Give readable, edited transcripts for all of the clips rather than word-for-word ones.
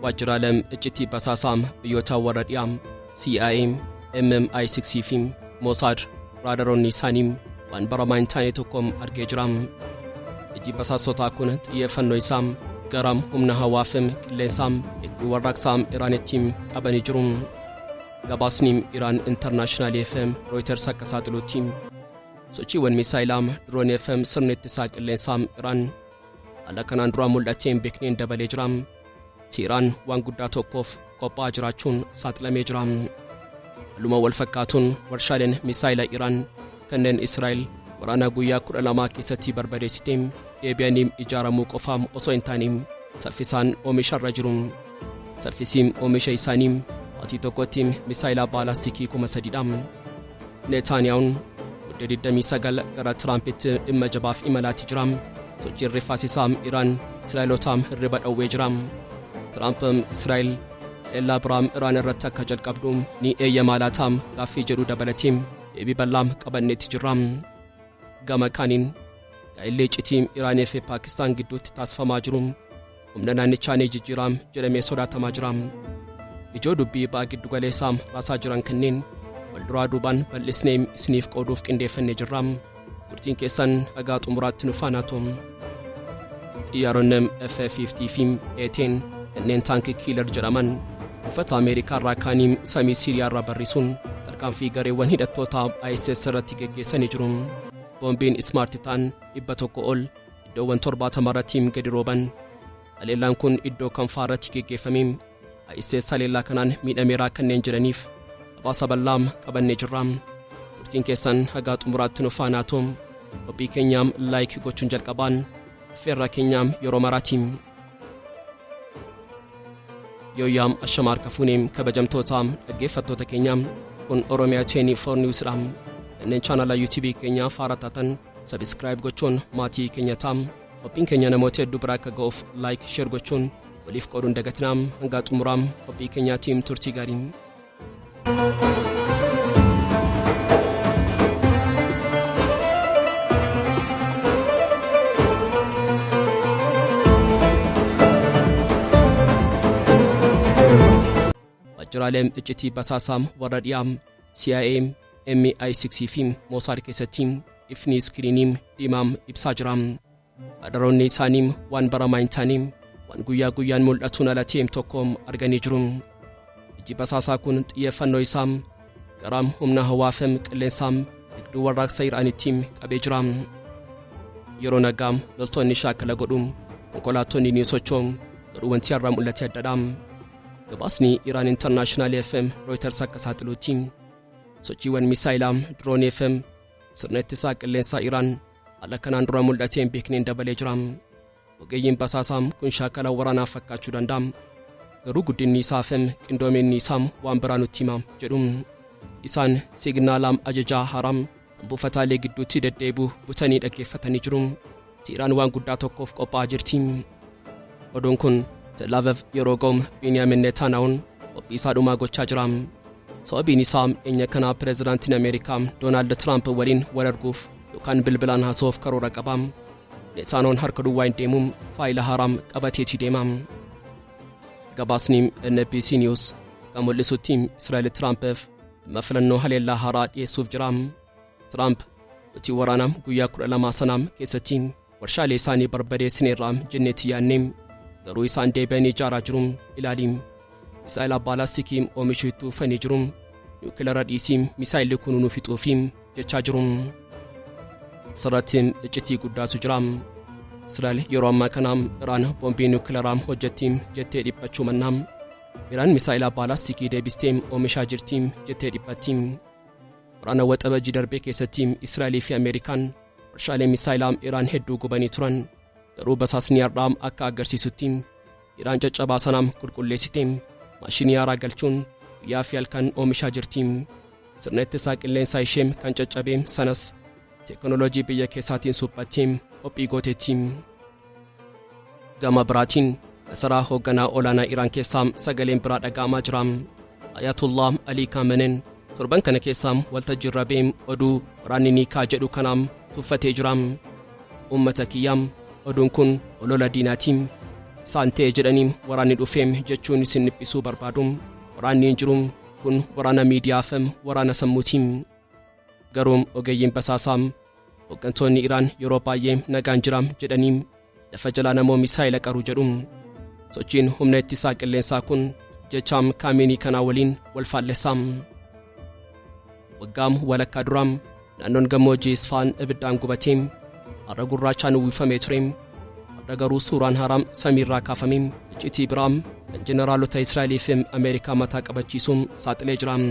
waajjiraaleen iccitii basaasaa biyyoota warra dhiyaa CIA, MI6 fi Mossad raadaroonni isaanii waan baramaa hin taane tokko argee jira. Iccitii basaasotaa kun xiyyeeffannoo isaa gara humna hawaa fi qilleensaa eegduu warraaqsaa Iraanitti qabanii jiru. Gabaasni Iraan International FM Reuters akka saaxiluutti sochiiwwan misaa'ilaa diroonii FM sirna ittisaa qilleensaa Iraan haala kanaan dura mul'ateen beekneen dabalee jira. Tiraan waan guddaa tokkoof qophaa'aa jiraachuun saaxilamee jira. Haaluma wal fakkaatuun warshaaleen misaa'ila Iraan kanneen Israa'el waraana guyyaa 12 keessatti barbadeessitee deebi'anii ijaaramuu qofaam osoo hin taane saffisaan oomisharra jiru. Saffisiin oomisha isaanii waatii tokkotti misaa'ela Ballistikii 3,000. Netanyahuun guddaa 29 gara Tiraampitti dhimma jabaaf imalaatti jira. Sochiin rifaasisaa Iraan Israa'elotaan hirriba dhowwee jira. Tiraamp Israa'el Haleellaa Biraam Iraan irratti akka jalqabdu ni eeyyamaa laataa gaaffii jedhu dabalatee deebii bal'aa qabanneetti jira. Gama kaaniin gaa'illee iccitii Iraanii fi Paakistaan gidduutti taasifamaa jiru humna naannichaa ni jijjiiraa jedhamee sodaatamaa jira. Ijoo dubbii ba'aa giddu galeessaa raasaa jiran kanneen walduraa duubaan bal'isnee isiniif qooduuf qindeeffannee jirra. Turtiin keessan hagaa xumuraatti nu faana ta'u. Xiyyaaronni F-50 fi A-10 kanneen taankii kiilar jedhaman uffata Ameerikaa irraa kaanii samii Siiriyaa irraa barrisuun tarkaanfii gareewwan hidhattoota ISIS irratti geggeessanii jiru. Boombiin ismaartii ta'an 100 ol iddoowwan 70 irratti gadi rooban. Haleellaan kun iddoo kanfaa irratti geggeeffame. ISIS haleellaa kanaan miidhameeraa kanneen jedhaniif gabaasa bal'aa qabannee jirra. Turtiin keessan hagaa xumuraatti nu faana ta'u. Qophii keenyaam laayik gochuun jalqabaan feerra keenyaam yeroo maraatiin. Yooyaam ashamaar kafuuneem kabajamtoota dhaggeeffattoota keenyaam kun Oromiyaa 24 Newsdha. Kanneen chaanala YouTube keenyaa faara taatan subscribe gochuun maatii keenya taam. Qophiin keenya namoota hedduu biraa akka ga'uuf laayik sheer gochuun waliif qooduun dagatinaam hanga xumuraam qophii keenyaatiin turtii gaarii. Waajjiraaleen iccitii basaasaa warra dhiyaa CIA, MI6 fi Mossad keessatti ifni iskiriinii diimaa ibsaa jira. Raadaroonni isaanii waan baramaa hin taane waan guyyaa guyyaan mul'atuun ala ta'e tokko arganii jiru. Iccitii basaasaa kun xiyyeeffannoo isaa gara humna hawaa fi qilleensaa eegduu warraaqsa Iraanitti qabee jira. Yeroo nagaa loltoonni shaakala godhu konkolaattonni ni socho'u garuu wanti har'a mul'ate addadha. Gabaasni Iraan International FM Reuters akka saaxiluutti sochiiwwan misaa'ilaa diroonii FM sirna ittisaa qilleensaa Iraan haala kanaan dura mul'ateen beekneen dabalee jira. Ogeeyyiin basaasaa kun shaakala waraanaa fakkaachuu danda'a. Garuu guddinni isaa fi qindoominni isaa waan biraa nutti hima jedhu. Isaan signaalaan ajajaa Har'a buufataalee gidduutti deddeebi'u butanii dhaggeeffatanii jiru. Iraan waan guddaa tokkoof qophaa'aa jirti. Oduun kun Tel Aviv yeroo ga'u Benjamin Netanyahuun qophii isaa dhumaa gochaa jira. Sababiin isaa enya kana Pirezidaantiin Ameerikaa Doonaald Tiraamp waliin wal arguuf yookaan bilbilaan haasa'uuf karoora qaba. Netanyahuun harka duwwaa hin deemu faayila Har'a qabateetii deema. Gabaasni NBC News akka mul'isutti Israa'el Tiraampiif filannoo haleellaa Har'aa dhiyeessuuf jira. Tiraamp lotii waraanaa guyyaa 12 sanaa keessatti warshaalee isaanii barbadeessineerra jenneetti yaadne. Garuu isaan deebi'anii ijaaraa jiru ilaali. Misaa'ela Ballistikii oomishuu itti fufanii jiru. Niwukileera dhiisii misaa'illi kun nu fixuufi jechaa jiru. Sirratti iccitii guddaatu jira. Israa'el yeroo ammaa kana Iraan boombii niwukileeraa hojjetti jettee dhiphachuu mannaa. Iraan misaa'ela Ballistikii deebistee oomishaa jirti jettee dhiphatti. Waraana waxabajii darbee keessatti Israa'elii fi Ameerikaan warshaalee misaa'ilaa Iraan hedduu gubanii turan. Garuu basaasni Har'a akka agarsiisutti Iraan caccabaa sanaa qulqulleessite maashinii haaraa galchuun guyyaa fi halkan oomishaa jirti. Sirna ittisaa qilleensaa ishee kan caccabe sanas teekinooloojii biyya keessaatiin suphattee qophii gooteetti. Gama biraatiin masaraa hoogganaa olaanaa Iraan keessaa sagaleen biraa dhaga'amaa jira. Ayatullah Ali Khamenei torban kana keessaa waltajjii irra ba'ee oduu waraanni niikaa jedhu kanaam tuffatee jira. Uummata kiyyaam oduun kun olola diinaatiin saantee jedhanii waraanni dhufeem jechuun isin dhiphisuu barbaadum waraanni hin jirum kun waraana miidiyaafem waraana sammuutiin garuu ogeeyyiin basaasaam hooggantoonni Iraan yeroo baay'ee nagaan jiraam jedhanii lafa jalaa namoo Misaa'ela qaruu jedhum sochiin humna ittisaa qilleensaa kun jechaam kaameenii kanaa waliin wal faallessaam waggaam walakkaa duraam naannoon gammoojjii Isfaan ibiddaan gubateem har'a gurraachaan uwwifamee tureem har'a garuu suuraan haaraam samiirraa kaafamim iccitii biraam kan jeneraalota Israa'elii fi Ameerikaa mataa qabachiisuun saaxilee jiraam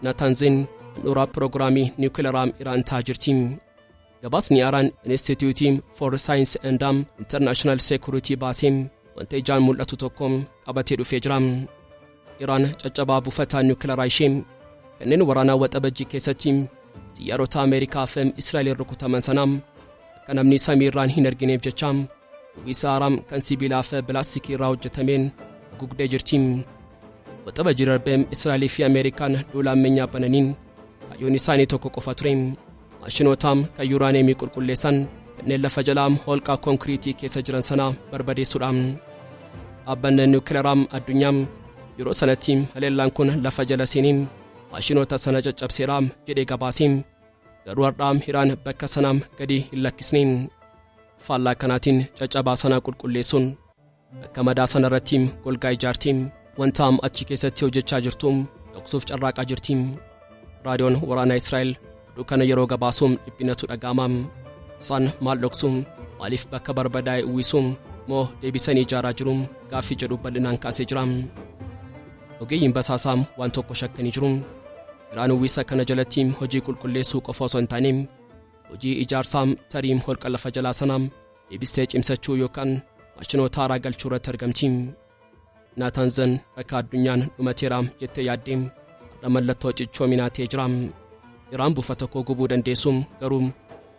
Naataanzin nuuraa piroogiraamii niwukileeraam Iraan taajirtiim gabaasni Iraan Institute for Science and International Security baaseem wanta ijaan mul'atu tokkoom qabatee dhufee jiraam Iraan caccabaa buufataa niwukileeraa isheem kanneen waraanaa waxabajjii keessatti xiyyaarota Ameerikaa fi Israa'el rukutaman sanaam akka namni samiirraan hin argineef jechaam uwwisa haaraam kan sibiilaa fi bilaastikii irraa hojjetameen gugdee jirtiim waxabajjii darbeem Israa'elii fi Ameerikaan lola ammeenyaa bananiin kaayyoon isaanii tokko qofa tureem maashinootaam kan yuuraaneemii qulqulleessan kanneen lafa jalaam holqaa konkiriitii keessa jiran sana barbadeessuudhaam dhaabbanni niwukileeraam addunyaam yeroo sanattiim haleellaan kun lafa jala seeniim maashinoota sana caccabseeraam jedhee gabaasiim garuu har'aam Iraan bakka sanaam gadi hin lakkisniin faallaa kanaatiin caccabaa sana qulqulleessuun akka madaa sana irrattiim golgaa ijaartiim wantaam achi keessatti hojjechaa jirtuum dhoksuuf carraaqaa jirtiim raadiyoon waraanaa Israa'el dukana yeroo gabaasuum dhiphinatu dhaga'amaam isaan maal dhoksuum maaliif bakka barbadaa'e uwwisuum moo deebisanii ijaaraa jiruum gaaffii jedhu bal'inaan kaasee jiraam ogeeyyiin basaasaam waan tokko shakkanii jiruum Iraan uwwisa kana jalattiim hojii qulqulleessuu qofa osoo hin taaneem hojii ijaarsaam tariim holqa lafa jalaa sanaam deebistee cimsachuu yookaan maashinoota haaraa galchuu irratti argamtiim Naataanzin bakka addunyaan dhumateeraam jettee yaaddeem har'a mallattoo cichoominaa ta'ee jiraam Iraan buufata koo gubuu dandeessuum garuu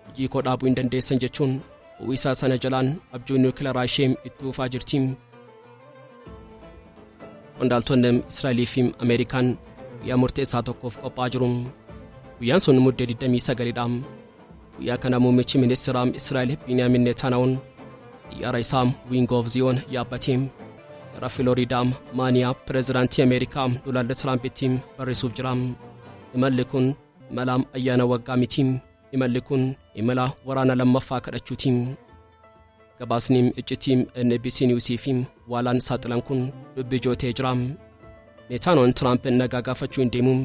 hojii koo dhaabuu hin dandeessan jechuun uwwisa sana jalaan abjuun niwukileeraa isheem itti fufaa jirtiim qondaaltonni Israa'elii fi Ameerikaan guyyaa murteessaa tokkoof qophaa'aa jiruum guyyaan sun muddee 29dhaam guyyaa kana muummichi ministeeraam Israa'el Biniyaamin Netanyahuun xiyyaara isaam Wing of Zion yaabbateem gara Filooriidaam maaniyaa pirezidaantii Ameerikaa Doonaald Tiraampitti barreessuuf jiraam imalli kun imalaam ayyaana waggaa mitiim imalli kun imala waraana lammaffaa kadhachuutiim gabaasniim iccitii NBC Newsiifiim waalaan saaxilan kun dubbii jootee jiraam Netanyahuun Tiraampiin nagaa gaafachuu hin deemuum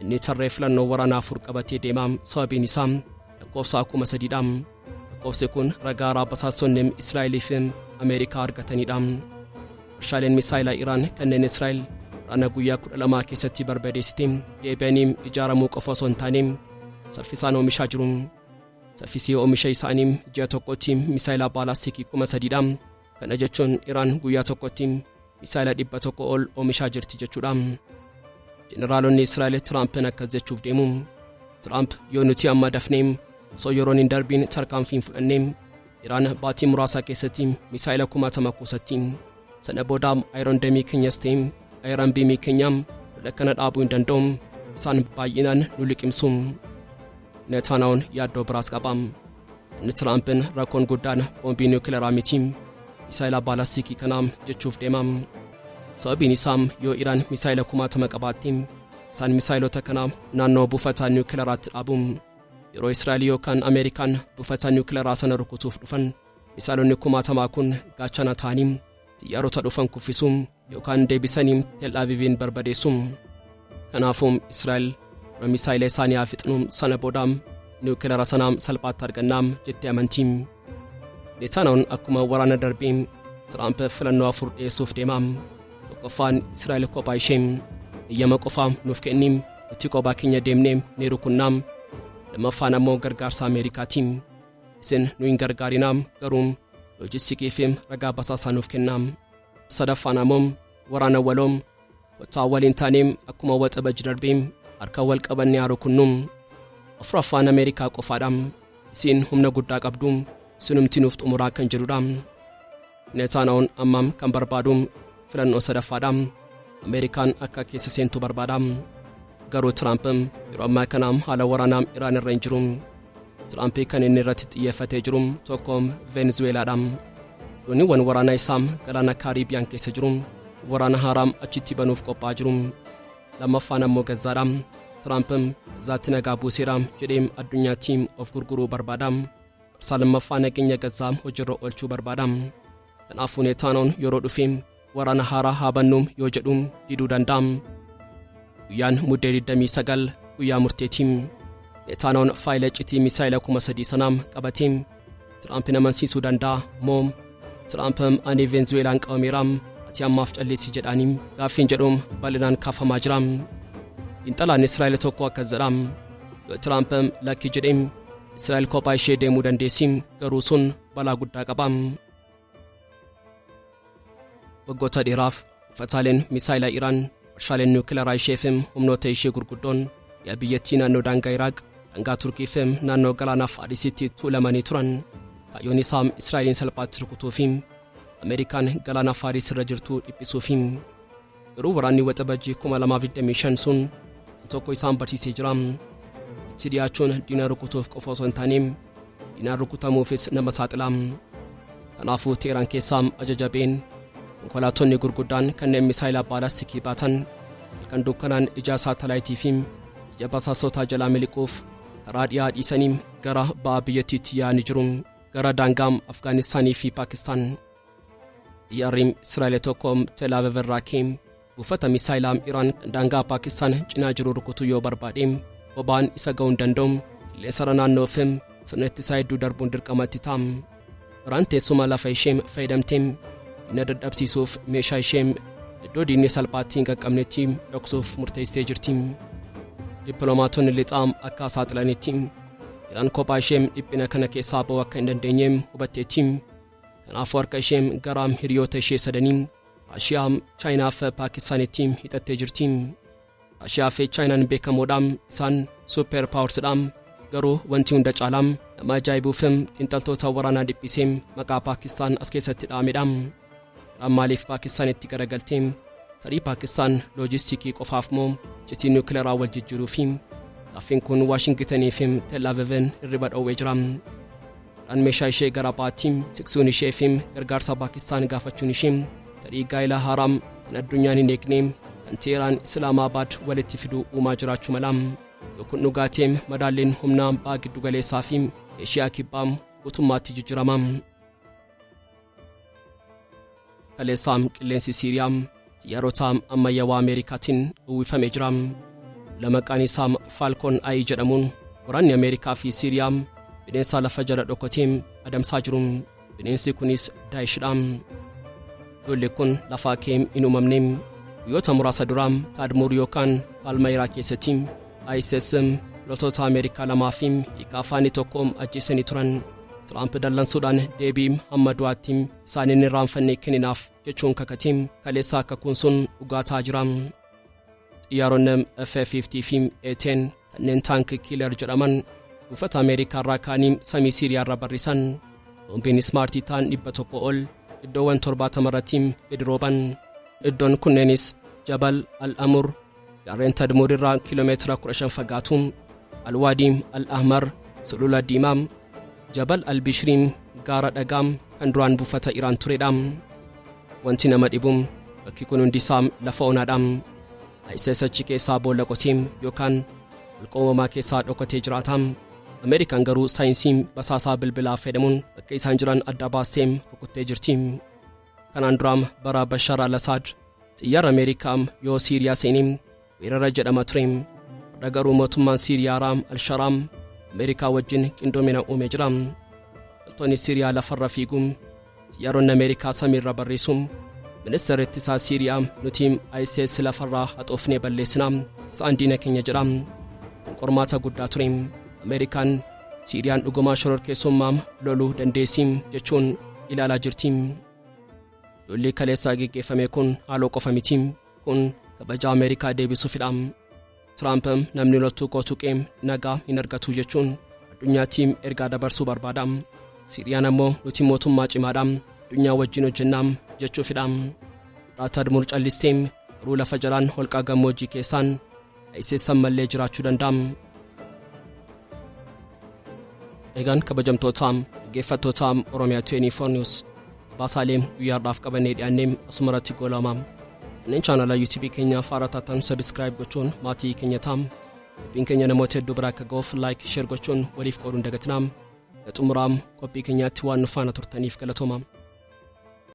inni tarree filannoo waraanaa afur qabatee deemaam sababiin isaam lakkoofsa 3,000dhaam lakkoofsi kun ragaa basaasonni Israa'elii fi Ameerikaa argataniidhaam warshaaleen Misaa'ela Iraan kanneen Israa'el waraana guyyaa 12 keessatti barbadeessiteem deebi'anii ijaaramuu qofa osoo hin taaneem saffisaan oomishaa jiruum saffisii oomisha isaanii ji'a tokkotti Misaa'ela Ballistikii 3,000dhaam kana jechuun Iraan guyyaa tokkotti Misaa'ela 100 ol oomishaa jirti jechuudhaam jeneraalonni Israa'el Tiraampiin akkas jechuuf deemuum Tiraamp yoo nuti amma dafneem osoo yeroon hin darbiin tarkaanfiin fudhanneem Iraan baatii muraasa keessatti Misaa'ela 60,000 kuusatti sana boodaam Iron Dome keenyas ta'eem Iron Beam keenyaam lola kana dhaabuu hin danda'uum isaan baay'inaan nu liqimsuum Netanyahuun yaaddoo biraas qabaam inni Tiraampiin rakkoon guddaan boombii niwukileeraa mitiim Misaa'ela Ballistikii kanaam jechuuf deemaam sababiin isaam yoo Iraan Misaa'ela 60,000 qabaattiim isaan Misaa'elota kana naannoo buufataa niwukileeraatti dhaabuum yeroo Israa'el yookaan Ameerikaan buufataa niwukileeraa sana rukutuuf dhufan Misaa'elonni 60,000 kun gaachana ta'aniim xiyyaarota dhufan kuffisuum yookaan deebisaniim Tel Aviviin barbadeessuum kanaafuu Israa'el Misaa'ela isaanii afixnuum sana boodaam niwukileeraa sanaam salphaatti argannaam jettee amantiim Netanyahuun akkuma waraana darbiim Tiraamp filannoo afur dhiyeessuuf deemaam tokkoffaan Israa'el kophaa isheem eeyyama qofaam nuuf kenniim nuti kophaa keenya deemneem ni rukunnaam lammaffaan ammoo gargaarsa Ameerikaatiin isin nu hin gargaarinaam garuu loojistiikii fi ragaa basaasaa nuuf kennaam sadaffaan ammoo waraana waloom kottaa waliin taaneem akkuma waxabajjii darbiim harka wal qabannee rukunnuum afuraffaan Ameerikaa qofaadhaam isin humna guddaa qabduum sunumti nuuf xumuraa kan jedhuudhaam Netanyahuun ammaam kan barbaaduum filannoo sadaffaadhaam Ameerikaan akka keessa seentu barbaadaam garuu Tiraamp yeroo ammaa kanaam haala waraanaam Iraan irra hin jiruum Tiraamp kan inni irratti xiyyeeffatee jiruum tokkoom Venezuelaadhaam dooniiwwan waraanaa isaa galaana kaariibiyaan keessa jiru waraana haaraam achitti banuuf qophaa'aa jiru. Lammaffaan ammoo Gazaadha. Tiraamp Gazaatti nagaa buuseera jedhee addunyaatti of gurguruu barbaada. Marsaa lammaffaa nageenya Gazaa hojiirra oolchuu barbaada. Kanaafuu Neetaanoon yeroo dhufe waraana haaraa haa bannu yoo jedhu diduu danda'a. Guyyaan muddee 29 guyyaa murteetii. Neetaanoon faayila iccitii Misaa'ela 3,000 sanaa qabatee Tiraamp amansiisuu danda'a moo Tiraamp ani Venezuelaan qabameera ati ammaaf calleessi jedhaanii gaaffiin jedhu bal'inaan kaafamaa jira. Xiinxalaan Israa'el tokko akka jedha yoo Tiraamp lakki jedhee Israa'el kophaa ishee deemuu dandeessi garuu sun balaa guddaa qaba. Waggoota dheeraaf uffataleen Misaa'ela Iraan warshaaleen niwukileeraa ishee fi humnoota ishee gurguddoon yaa biyyattii naannoo daangaa Iraaq daangaa Turkii fi naannoo galaana Faadisitti tuulamanii turan. Kaayyoon isaa Israa'eliin salphaatti rukutuu fi Ameerikaan galaana Faadis irra jirtu dhiphisuu fi garuu waraanni waxabajjii 2025 sun tokko isaan barsiisee jira. Itti dhiyaachuun diina rukutuuf qofa osoo hin taane diinaan rukutamuufis nama saaxila. Kanaafuu Teheraan keessaa ajajabeen konkolaattonni gurguddaan kanneen Misaa'ela Ballistikii baatan halkan dukkanaan ija saatalaayitii fi ija basaasotaa jalaa miliquuf karaa dhiyaa dhiisanii gara ba'a biyyattiitti yaa'anii jiru. Gara daangaa Afgaanistaanii fi Paakistaan. Xiyyaarri Israa'el tokko Tel Aviv irraa ka'ee buufata Misaa'ela Iraan daangaa Paakistaan cinaa jiru rukutuu yoo barbaade boba'aan isa ga'uu hin danda'u. Qilleensarra naannoo fi sirna ittisaa hedduu darbuun dirqamatti ta'a. Iraan teessuma lafa ishee fayyadamtee diina dadhabsiisuuf meeshaa ishee iddoo diinni salphaatti hin qaqqabnetti dhoksuuf murteessitee jirti. Dippiloomaatonni lixaa akka saaxilanitti Iraan kophaa ishee dhiphina kana keessaa ba'uu akka hin dandeenye hubatteetti. Kanaafuu harka ishee gara hiriyoota ishee sadanii Raashiyaa, Chaayinaa fi Paakistaanitti hidhattee jirti. Raashiyaa fi Chaayinaan beekamoodha. Isaan suuper paawarsidha. Garuu wanti hunda caalaa nama ajaa'ibuu fi xiinxaltoota waraanaa dhiphisee maqaa Paakistaan as keessatti dhaamedha. Iraan maaliif Paakistaanitti garagaltee tarii Paakistaan loojistiikii qofaaf moo iccitii niwukileeraa wal jijjiiruu fi gaaffiin kun Waashingitanii fi Tel Aviivin hirriba dhowwee jira. Iraan meeshaa ishee gara baatti siqsuun ishee fi gargaarsa Paakistaan gaafachuun ishee tarii gaa'ila haaraam kan addunyaan hin eegne kan Teheraan Islaamabaad walitti fiduu uumaa jiraachuu mala. Yookiin dhugaatii madaalliin humnaa ba'a giddugaleessaa fi Eeshiyaa kibbaa guutummaatti jijjiirama. Kaleessaa qilleensi Siiriyaa xiyyaarota ammayyaawaa Ameerikaatiin uwwifamee jira. Lamaqaan isaa Falcon Eye jedhamuun waraanni Ameerikaa fi Siiriyaa bineensa lafa jala dhokatee adamsaa jiru. Bineensi kunis Daeshidha. Lolli kun lafa kee hin uumamne. Guyyoota muraasa dura Taadmuur yookaan Palmaayiraa keessatti ISIS loltoota Ameerikaa lamaa fi hiikaafanii tokko ajjeesanii turan. Tiraamp dallansuudhaan deebii hamma du'aatti isaaniin irraanfannee kenninaaf jechuun kakatee kaleessa akka kun sun dhugaataa jira. Xiyyaaronni F-50 fi A-10 kanneen taank kiiler jedhaman buufata Ameerikaa irraa kaanii samii Siiriyaa irra barrisan. Boombiin Smaartii ta'an 100 ol iddoowwan 70 irratti gadi rooban. Iddoon kunneenis Jabal Al-Amur gaarreen Tadmuur irraa kiiloomeetira 15 fagaatu, Al-Waadii Al-Ahmar sulula Diimaa, Jabal Al-Bishriin gaara dhagaam kan duraan buufata Iraan turedha. Wanti nama dhibu bakki kun hundisaa lafa onaadha. ISIS achi keessaa boolla qotee yookaan holqa uumamaa keessaa dhokatee jiraata. Ameerikaan garuu saayinsii basaasaa bilbilaa fayyadamuun bakka isaan jiran adda baastee rukuttee jirti. Kanaan duraam bara Bashar al-Assad xiyyaara Ameerikaa yoo Siiriyaa seenee weerara jedhama ture. Garuu mootummaan Siiriyaa Al-Sharaam Ameerikaa wajjin qindoomina uumee jira. Loltoonni Siiriyaa lafarra fiiguun xiyyaaronni Ameerikaa samiirra barreessuun ministeerri ittisaa Siiriyaa nuti ISIS lafarraa haxoofnee balleessina isaan diina keenya jedha. Qormaata guddaa ture. Ameerikaan Siiriyaan dhugumaa shororkeessummaa loluu dandeessi jechuun ilaalaa jirti. Lolli kaleessaa geggeeffame kun haaloo qofa miti. Kun kabaja Ameerikaa deebisuufidha. Tiraamp namni loltuu qotuqee nagaa hin argatu jechuun addunyaatti ergaa dabarsuu barbaada. Siiriyaan ammoo nuti mootummaa cimaadha addunyaa wajjin hojjennaa jechuufidha. Tadmuur callistee garuu lafa jalaan holqa gammoojjii keessaan ISIS mallee jiraachuu danda'a. Egaan kabajamtoota dhaggeeffattoota Oromiyaa 24 News baasaalee guyyaadhaaf qabannee dhiyaannee asumarratti goolama. Kanneen chaanala YouTube keenya faarataatan subscribe gochuun maatii keenya taam. Qophiin keenya namoota hedduu bira akka ga'uuf like share gochuun waliif qooduun dagatinaa. Xumuraam qophii keenyaatti waan nu faana turtaniif galatooma.